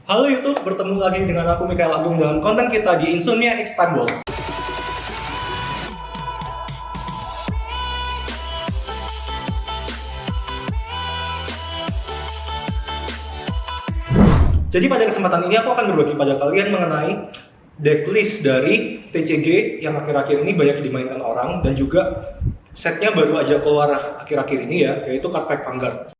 Halo YouTube, bertemu lagi dengan aku Mikael Agung dengan konten kita di Insomnia Istanbul. Jadi pada kesempatan ini aku akan berbagi pada kalian mengenai decklist dari TCG yang akhir-akhir ini banyak dimainkan orang dan juga setnya baru aja keluar akhir-akhir ini ya, yaitu Card Pack Vanguard.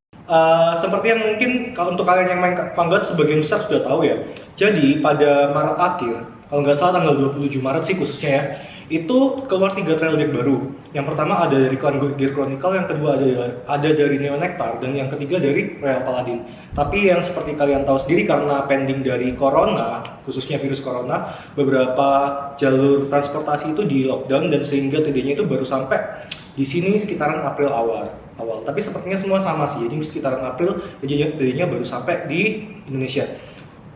Seperti yang mungkin kalau untuk kalian yang main Vanguard sebagian besar sudah tahu ya. Jadi pada Maret akhir, kalau nggak salah tanggal 27 Maret sih khususnya ya, itu keluar 3 trail deck baru. Yang pertama ada dari Clan Gear Chronicle, yang kedua ada dari Neo Nectar, dan yang ketiga dari Royal Paladin. Tapi yang seperti kalian tahu sendiri karena pending dari Corona, khususnya virus Corona, beberapa jalur transportasi itu di lockdown dan sehingga TD-nya itu baru sampai di sini sekitaran April awal. Tapi sepertinya semua sama sih, jadi sekitaran April TD-nya baru sampai di Indonesia.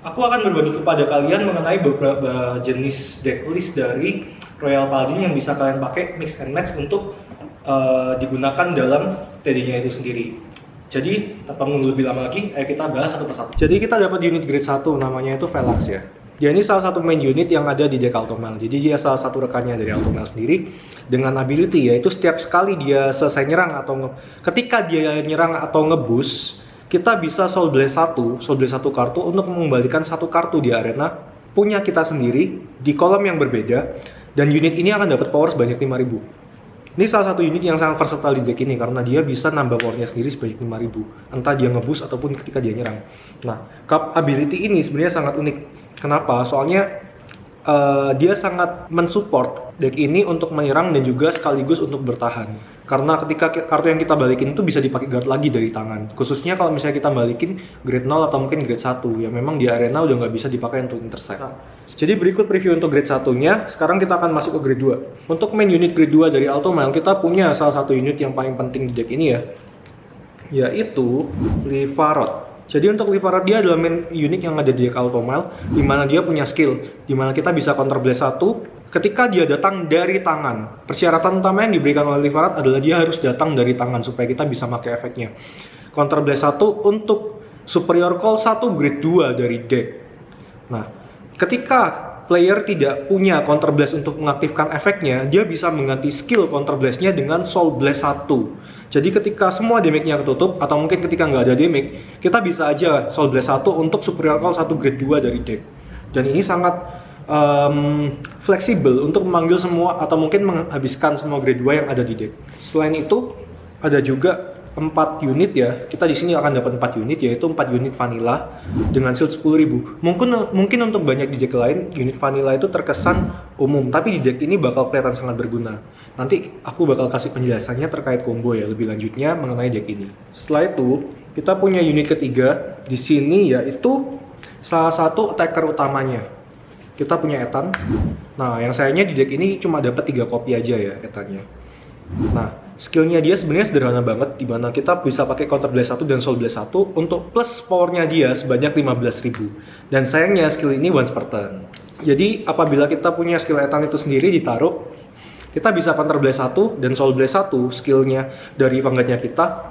Aku akan berbagi kepada kalian mengenai beberapa jenis decklist dari Royal Paladin yang bisa kalian pakai mix and match untuk digunakan dalam TD-nya itu sendiri. Jadi tanpa menunggu lebih lama lagi, ayo kita bahas satu persatu. Jadi kita dapat unit grade 1, namanya itu Velax ya. Dia ini salah satu main unit yang ada di deck Altomel. Jadi dia salah satu rekannya dari Altomel sendiri dengan ability, yaitu setiap sekali dia selesai nyerang atau ketika dia nyerang atau ngebus, kita bisa Soul Blaze 1 kartu untuk mengembalikan satu kartu di arena punya kita sendiri di kolom yang berbeda, dan unit ini akan dapat power sebanyak 5000. Ini salah satu unit yang sangat versatile di deck ini karena dia bisa nambah powernya sendiri sebanyak 5000, entah dia ngebus ataupun ketika dia nyerang. Nah, cup ability ini sebenarnya sangat unik. Kenapa? Soalnya dia sangat mensupport deck ini untuk menyerang dan juga sekaligus untuk bertahan. Karena ketika kartu yang kita balikin itu bisa dipakai guard lagi dari tangan. Khususnya kalau misalnya kita balikin grade 0 atau mungkin grade 1 yang memang di arena udah nggak bisa dipakai untuk intercept. Nah, jadi berikut preview untuk grade 1-nya. Sekarang kita akan masuk ke grade 2. Untuk main unit grade 2 dari Altomel, kita punya salah satu unit yang paling penting di deck ini ya, yaitu Livarot. Jadi untuk Livarot dia adalah main unit yang ada di deck Altomel, dimana dia punya skill, dimana kita bisa counter blast 1 ketika dia datang dari tangan. Persyaratan utama yang diberikan oleh Livarot adalah dia harus datang dari tangan supaya kita bisa pakai efeknya. Counter blast 1 untuk superior call 1 grade 2 dari deck. Nah, ketika player tidak punya counter blast untuk mengaktifkan efeknya, dia bisa mengganti skill counter blast-nya dengan Soul Blast 1. Jadi ketika semua damage-nya ketutup, atau mungkin ketika nggak ada damage, kita bisa aja Soul Blast 1 untuk superior call 1 grade 2 dari deck. Dan ini sangat fleksibel untuk memanggil semua atau mungkin menghabiskan semua grade 2 yang ada di deck. Selain itu, ada juga 4 unit ya. Kita di sini akan dapat 4 unit, yaitu 4 unit vanilla dengan shield 10.000. Mungkin untuk banyak di deck lain unit vanilla itu terkesan umum, tapi di deck ini bakal kelihatan sangat berguna. Nanti aku bakal kasih penjelasannya terkait combo ya lebih lanjutnya mengenai deck ini. Setelah itu, kita punya unit ketiga di sini, yaitu salah satu attacker utamanya. Kita punya Ethan. Nah, yang sayangnya di deck ini cuma dapat 3 copy aja ya Ethannya. Nah, skillnya dia sebenarnya sederhana banget, dimana kita bisa pakai counter blast 1 dan soul blast 1 untuk plus powernya dia sebanyak 15.000. Dan sayangnya skill ini once per turn. Jadi apabila kita punya skill Ethan itu sendiri ditaruh, kita bisa counter blast 1 dan soul blast 1 skillnya dari vanguardnya kita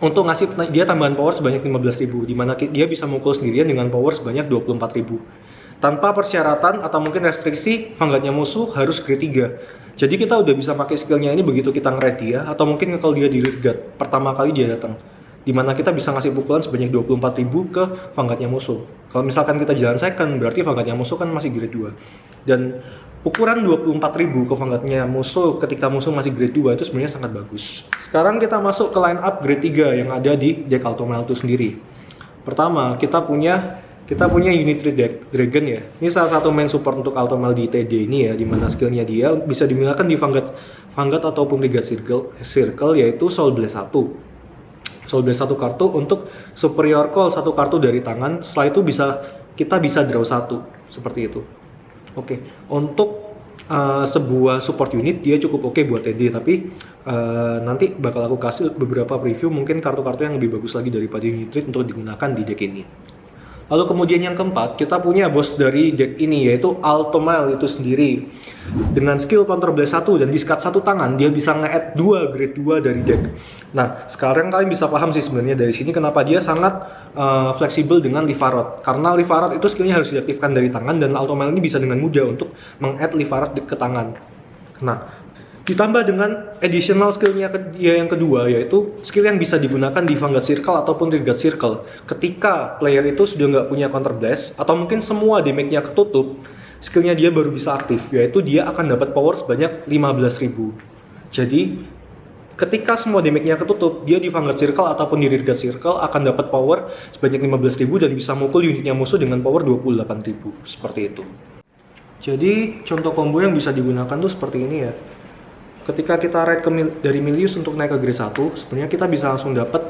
untuk ngasih dia tambahan power sebanyak 15.000, dimana dia bisa mukul sendirian dengan power sebanyak 24.000. Tanpa persyaratan atau mungkin restriksi vanguardnya musuh harus grade 3. Jadi kita udah bisa pakai skillnya ini begitu kita nge-raid dia, atau mungkin kalau dia di lead guard pertama kali dia datang, dimana kita bisa ngasih pukulan sebanyak 24.000 ke vanguardnya musuh. Kalau misalkan kita jalan second, berarti vanguardnya musuh kan masih grade 2. Dan ukuran 24.000 ke vanguardnya musuh ketika musuh masih grade 2 itu sebenarnya sangat bagus. Sekarang kita masuk ke line up grade 3 yang ada di deck Altomel itu sendiri. Pertama, kita punya unit Dragon ya. Ini salah satu main support untuk Altomel di TD ini ya, dimana skillnya dia bisa digunakan di Vanguard ataupun Brigade Circle, yaitu Soul Blast 1. Soul Blast 1 kartu untuk superior call 1 kartu dari tangan. Setelah itu kita bisa draw 1 seperti itu. Oke, untuk sebuah support unit dia cukup oke buat TD, tapi nanti bakal aku kasih beberapa preview mungkin kartu-kartu yang lebih bagus lagi daripada unit trade untuk digunakan di deck ini. Lalu kemudian yang keempat, kita punya bos dari deck ini, yaitu Altomail itu sendiri. Dengan skill Counter Blast 1 dan discard 1 tangan, dia bisa nge-add 2 grade 2 dari deck. Nah, sekarang kalian bisa paham sih sebenarnya dari sini kenapa dia sangat fleksibel dengan Livarot. Karena Livarot itu skillnya harus diaktifkan dari tangan, dan Altomail ini bisa dengan mudah untuk meng-add Livarot ke tangan. Nah, ditambah dengan additional skillnya yang kedua, yaitu skill yang bisa digunakan di Vanguard Circle ataupun Rearguard Circle. Ketika player itu sudah nggak punya Counter Blast, atau mungkin semua damage-nya ketutup, skillnya dia baru bisa aktif, yaitu dia akan dapat power sebanyak 15.000. Jadi, ketika semua damage-nya ketutup, dia di Vanguard Circle ataupun di Rearguard Circle akan dapat power sebanyak 15.000 dan bisa mukul unitnya musuh dengan power 28.000, seperti itu. Jadi, contoh combo yang bisa digunakan tuh seperti ini ya. Ketika kita raid dari Milius untuk naik ke grade 1, sebenarnya kita bisa langsung dapat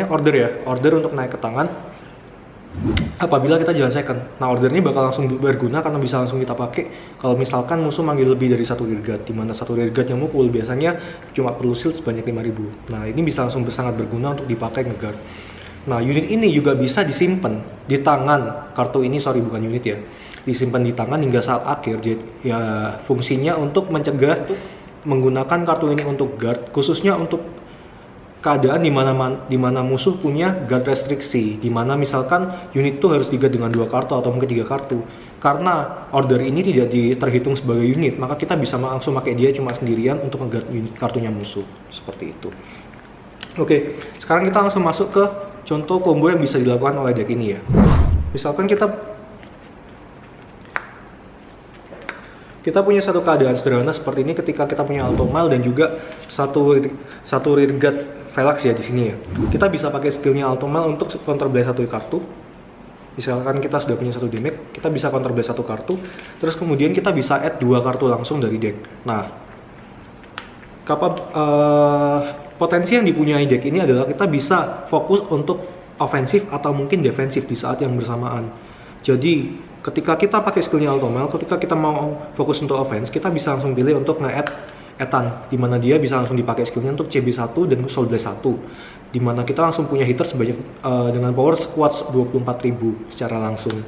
order ya, order untuk naik ke tangan apabila kita jalan second. Nah, order ini bakal langsung berguna karena bisa langsung kita pakai kalau misalkan musuh manggil lebih dari satu rearguard, dimana satu rearguard yang mukul biasanya cuma perlu shield sebanyak 5.000. Nah, ini bisa langsung sangat berguna untuk dipakai ngeguard. Nah, unit ini juga bisa disimpan di tangan kartu ini, bukan unit ya, disimpan di tangan hingga saat akhir. Jadi ya fungsinya untuk mencegah menggunakan kartu ini untuk guard, khususnya untuk keadaan di mana musuh punya guard restriksi, di mana misalkan unit itu harus diguard dengan 2 kartu atau mungkin 3 kartu. Karena order ini tidak terhitung sebagai unit, maka kita bisa langsung pakai dia cuma sendirian untuk ngeguard unit kartunya musuh, seperti itu. Oke, sekarang kita langsung masuk ke contoh combo yang bisa dilakukan oleh deck ini ya. Misalkan kita punya satu keadaan sederhana seperti ini, ketika kita punya Altomail dan juga satu rearguard Velox ya di sini ya. Kita bisa pakai skillnya Altomail untuk counter blast 1 kartu. Misalkan kita sudah punya 1 damage, kita bisa counter blast 1 kartu, terus kemudian kita bisa add 2 kartu langsung dari deck. Nah, potensi yang dipunyai deck ini adalah kita bisa fokus untuk ofensif atau mungkin defensif di saat yang bersamaan. Jadi ketika kita pakai skillnya Altomail, ketika kita mau fokus untuk offense, kita bisa langsung pilih untuk nge-add Ethan, dimana dia bisa langsung dipakai skillnya untuk CB1 dan Soul Blast 1, dimana kita langsung punya hitter sebanyak dengan power squad 24.000 secara langsung.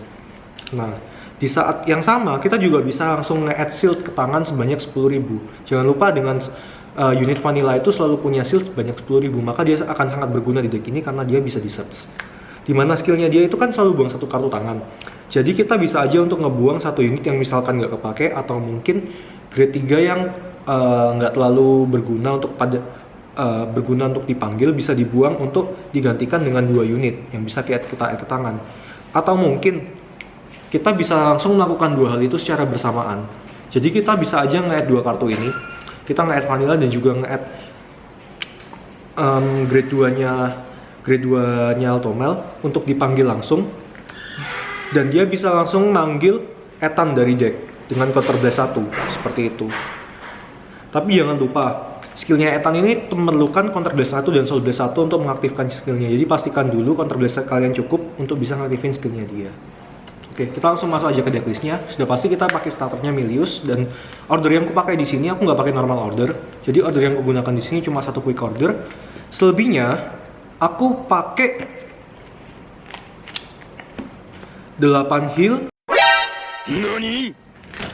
Nah, di saat yang sama kita juga bisa langsung nge-add shield ke tangan sebanyak 10.000. Jangan lupa dengan unit vanilla itu selalu punya shield sebanyak 10.000, maka dia akan sangat berguna di deck ini karena dia bisa di-search. Dimana skillnya dia itu kan selalu buang 1 kartu tangan. Jadi kita bisa aja untuk ngebuang 1 unit yang misalkan nggak kepake, atau mungkin grade 3 yang nggak terlalu berguna untuk dipanggil, bisa dibuang untuk digantikan dengan 2 unit yang bisa kita add ke tangan. Atau mungkin kita bisa langsung melakukan 2 hal itu secara bersamaan. Jadi kita bisa aja nge-add 2 kartu ini, kita nge-add vanilla dan juga nge-add grade 2-nya Altomail untuk dipanggil langsung, dan dia bisa langsung manggil Ethan dari deck dengan counter blast 1 seperti itu. Tapi jangan lupa, skillnya Ethan ini memerlukan counter blast 1 dan soul blast 1 untuk mengaktifkan skillnya. Jadi pastikan dulu counter blast kalian cukup untuk bisa ngaktifin skillnya dia. Oke, kita langsung masuk aja ke decklistnya. Sudah pasti kita pakai starternya Milius, dan order yang aku pakai di sini aku nggak pakai normal order. Jadi order yang aku gunakan di sini cuma 1 quick order. Selebihnya aku pakai 8 heal.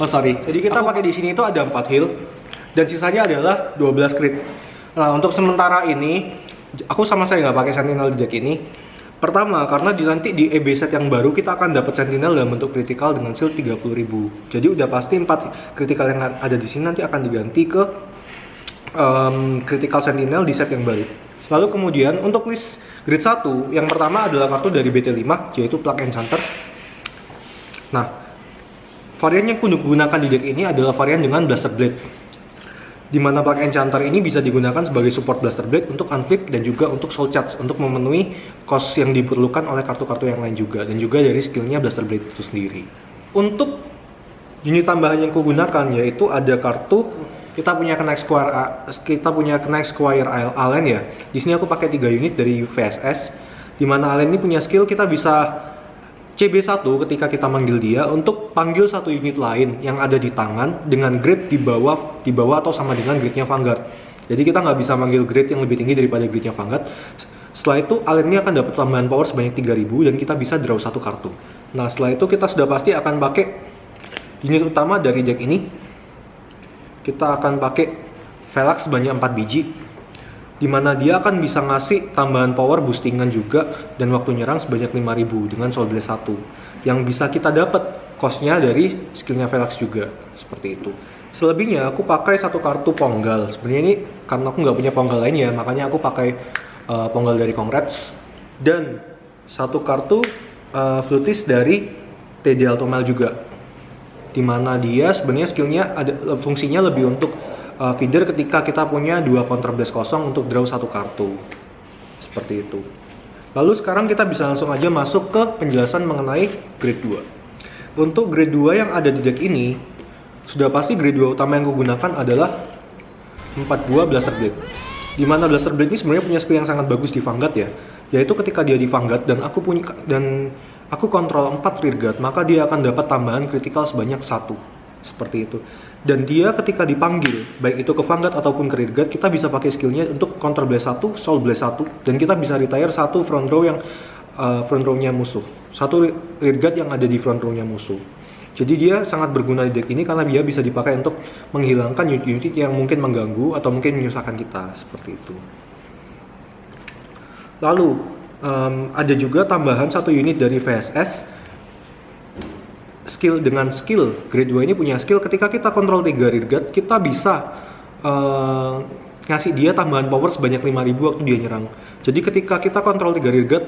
Jadi kita pakai di sini itu ada 4 heal dan sisanya adalah 12 crit. Nah, untuk sementara ini aku sama saya nggak pakai sentinel di deck ini. Pertama, karena nanti di EB set yang baru kita akan dapat sentinel dalam bentuk critical dengan shield 30.000. Jadi udah pasti 4 critical yang ada di sini nanti akan diganti ke critical sentinel di set yang baru. Lalu kemudian untuk list grade 1, yang pertama adalah kartu dari BT5, yaitu Plug Enchanter. Nah, varian yang gunakan di deck ini adalah varian dengan Blaster Blade, dimana Plug Enchanter ini bisa digunakan sebagai support Blaster Blade untuk unflip dan juga untuk soul charge untuk memenuhi cost yang diperlukan oleh kartu-kartu yang lain juga, dan juga dari skillnya Blaster Blade itu sendiri. Untuk unit tambahan yang kugunakan yaitu ada kartu kita punya Knight Squire Allen ya. Di sini aku pakai 3 unit dari UVSS, dimana Allen ini punya skill kita bisa CB1 ketika kita manggil dia untuk panggil 1 unit lain yang ada di tangan dengan grade di bawah atau sama dengan grade-nya Vanguard. Jadi kita nggak bisa manggil grade yang lebih tinggi daripada grade-nya Vanguard. Setelah itu Alien ini akan dapat tambahan power sebanyak 3000 dan kita bisa draw satu kartu. Nah setelah itu kita sudah pasti akan pakai unit utama dari deck ini. Kita akan pakai Velox sebanyak 4 biji, dimana dia akan bisa ngasih tambahan power boostingan juga dan waktu nyerang sebanyak 5000 dengan Soul Blast 1 yang bisa kita dapat cost-nya dari skillnya Velox juga, seperti itu. Selebihnya aku pakai satu kartu Ponggal. Sebenarnya ini karena aku nggak punya Ponggal lainnya, makanya aku pakai Ponggal dari Congrats dan satu kartu Flutis dari TD Altomel juga, dimana dia sebenarnya skillnya ada fungsinya lebih untuk feeder ketika kita punya 2 counter blast kosong untuk draw satu kartu, seperti itu. Lalu sekarang kita bisa langsung aja masuk ke penjelasan mengenai grade 2. Untuk grade 2 yang ada di deck ini, sudah pasti grade 2 utama yang aku gunakan adalah 4 buah Blaster Blade. Dimana Blaster Blade ini sebenarnya punya skill yang sangat bagus di Vanguard ya, yaitu ketika dia di Vanguard dan aku kontrol 4 rearguard, maka dia akan dapat tambahan critical sebanyak 1, seperti itu. Dan dia ketika dipanggil, baik itu ke Vanguard ataupun ke rearguard, kita bisa pakai skillnya untuk counter blast 1, soul blast 1, dan kita bisa retire satu front row yang front row-nya musuh, satu rearguard yang ada di front row-nya musuh. Jadi dia sangat berguna di deck ini karena dia bisa dipakai untuk menghilangkan unit-unit yang mungkin mengganggu atau mungkin menyusahkan kita, seperti itu. Lalu ada juga tambahan satu unit dari VSS. Dengan skill grade 2 ini punya skill ketika kita kontrol 3 rearguard, kita bisa ngasih dia tambahan power sebanyak 5000 waktu dia nyerang. Jadi ketika kita kontrol 3 rearguard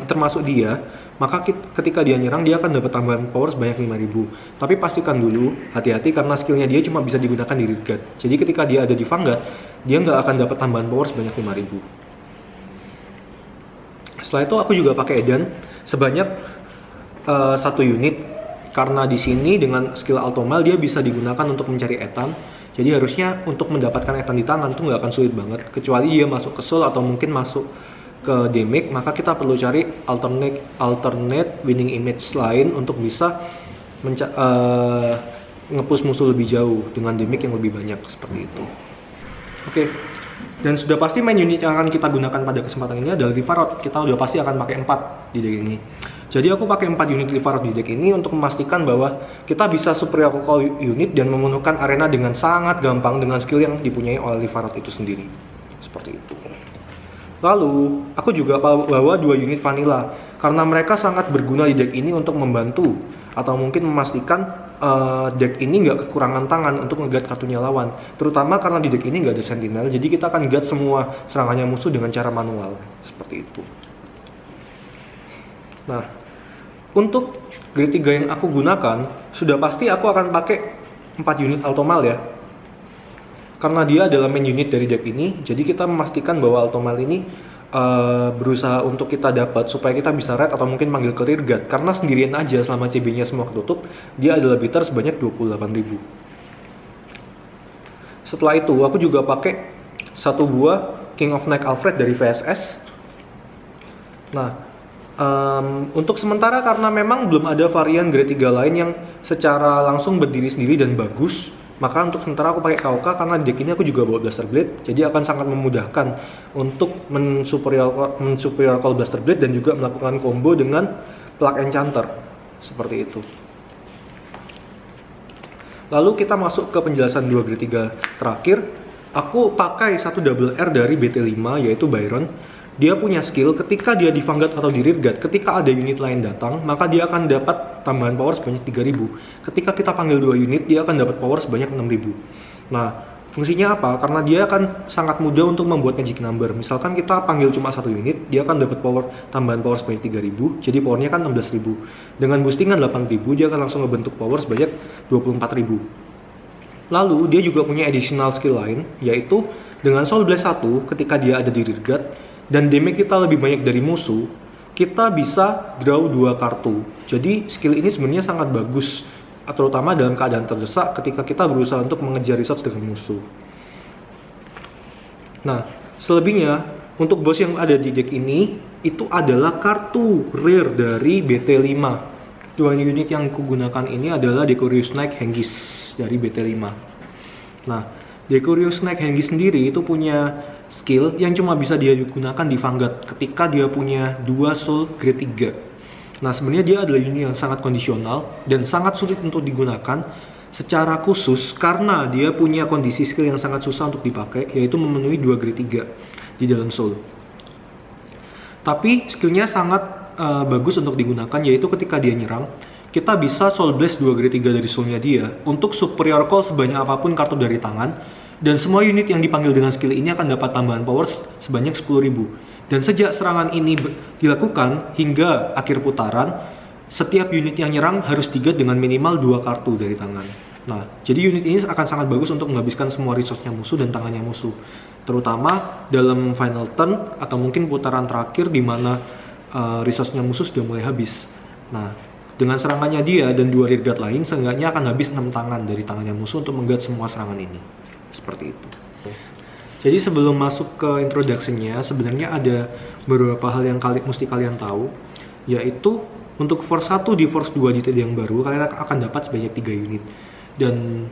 termasuk dia, maka ketika dia nyerang dia akan dapat tambahan power sebanyak 5000. Tapi pastikan dulu, hati-hati karena skillnya dia cuma bisa digunakan di rearguard. Jadi ketika dia ada di Vanguard, dia nggak akan dapat tambahan power sebanyak 5000. Setelah itu aku juga pakai Edan sebanyak satu unit, karena di sini dengan skill Altomal dia bisa digunakan untuk mencari Ethan. Jadi harusnya untuk mendapatkan Ethan di tangan tuh nggak akan sulit banget, kecuali dia masuk ke soul atau mungkin masuk ke damage, maka kita perlu cari alternate winning image lain untuk bisa nge-push musuh lebih jauh dengan damage yang lebih banyak, seperti itu. Oke. Dan sudah pasti main unit yang akan kita gunakan pada kesempatan ini adalah Livarot. Kita udah pasti akan pakai 4 di deck ini. Jadi aku pakai 4 unit Livarot di deck ini untuk memastikan bahwa kita bisa superior call unit dan memenuhkan arena dengan sangat gampang dengan skill yang dipunyai oleh Livarot itu sendiri. Seperti itu. Lalu, aku juga bawa 2 unit Vanilla karena mereka sangat berguna di deck ini untuk membantu atau mungkin memastikan deck ini nggak kekurangan tangan untuk nge-guard kartunya lawan, terutama karena di deck ini nggak ada sentinel, jadi kita akan guard semua serangannya musuh dengan cara manual, seperti itu. Nah, untuk grade 3 yang aku gunakan, sudah pasti aku akan pakai 4 unit Altomal ya, karena dia adalah main unit dari deck ini. Jadi kita memastikan bahwa Altomal ini berusaha untuk kita dapat supaya kita bisa red atau mungkin panggil ke rearguard, karena sendirian aja selama CB-nya semua ketutup dia adalah bitter sebanyak 28.000. Setelah itu aku juga pakai satu buah King of Knight Alfred dari VSS. Nah, untuk sementara karena memang belum ada varian grade 3 lain yang secara langsung berdiri sendiri dan bagus, maka untuk sementara aku pakai KOK karena di deck ini aku juga bawa Blaster Blade, jadi akan sangat memudahkan untuk mensuperior call Blaster Blade dan juga melakukan combo dengan Plug Enchanter, seperti itu. Lalu kita masuk ke penjelasan 2 grade 3 terakhir. Aku pakai satu double R dari BT5 yaitu Byron. Dia punya skill ketika dia di Vanguard atau di rearguard, ketika ada unit lain datang, maka dia akan dapat tambahan power sebanyak 3000. Ketika kita panggil 2 unit, dia akan dapat power sebanyak 6000. Nah, fungsinya apa? Karena dia akan sangat mudah untuk membuat magic number. Misalkan kita panggil cuma 1 unit, dia akan dapat tambahan power sebanyak 3000, jadi powernya kan 16000. Dengan boostingan 8000, dia akan langsung ngebentuk power sebanyak 24000. Lalu, dia juga punya additional skill lain, yaitu dengan Soul Blast 1, ketika dia ada di rearguard, dan damage kita lebih banyak dari musuh, kita bisa draw 2 kartu. Jadi skill ini sebenarnya sangat bagus, terutama dalam keadaan terdesak ketika kita berusaha untuk mengejar resource dengan musuh. Nah, selebihnya untuk boss yang ada di deck ini itu adalah kartu rare dari BT5. 2 unit yang kugunakan ini adalah Decurious Knight Hengis dari BT5. Nah, Decurious Knight Hengis sendiri itu punya skill yang cuma bisa dia gunakan di Vanguard ketika dia punya 2 soul grade 3. Nah, sebenarnya dia adalah unit yang sangat kondisional dan sangat sulit untuk digunakan secara khusus karena dia punya kondisi skill yang sangat susah untuk dipakai, yaitu memenuhi 2 grade 3 di dalam soul. Tapi skillnya sangat bagus untuk digunakan, yaitu ketika dia nyerang, kita bisa Soul Blast 2 grade 3 dari soulnya dia untuk superior call sebanyak apapun kartu dari tangan, dan semua unit yang dipanggil dengan skill ini akan dapat tambahan power sebanyak 10.000. Dan sejak serangan ini dilakukan hingga akhir putaran, setiap unit yang nyerang harus digat dengan minimal 2 kartu dari tangan. Nah, jadi unit ini akan sangat bagus untuk menghabiskan semua resource-nya musuh dan tangannya musuh, terutama dalam final turn atau mungkin putaran terakhir di mana resource-nya musuh sudah mulai habis. Nah, dengan serangannya dia dan 2 rearguard lain, seenggaknya akan habis 6 tangan dari tangannya musuh untuk mengguard semua serangan ini. Seperti itu. Jadi sebelum masuk ke introduction-nya, sebenarnya ada beberapa hal yang mesti kalian tahu, yaitu untuk Force 1 di Force 2 di TD yang baru, kalian akan dapat sebanyak 3 unit. Dan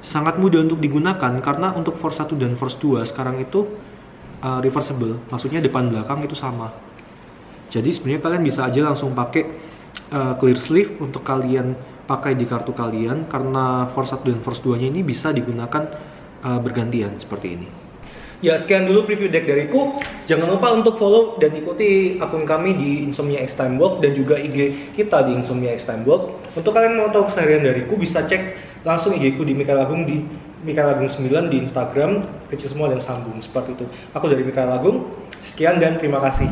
sangat mudah untuk digunakan karena untuk Force 1 dan Force 2 sekarang itu reversible, maksudnya depan belakang itu sama. Jadi sebenarnya kalian bisa aja langsung pakai clear sleeve untuk kalian pakai di kartu kalian, karena Force 1 dan Force 2 nya ini bisa digunakan bergantian seperti ini. Ya, sekian dulu preview deck dariku. Jangan lupa untuk follow dan ikuti akun kami di Insomnia X Time Walk dan juga IG kita di Insomnia X Time Walk. Untuk kalian mau tahu keseharian dariku, bisa cek langsung IG ku di Mikael Agung di Mikael Agung 9 di Instagram, kecil semua dan sambung seperti itu. Aku dari Mikael Agung. Sekian dan terima kasih.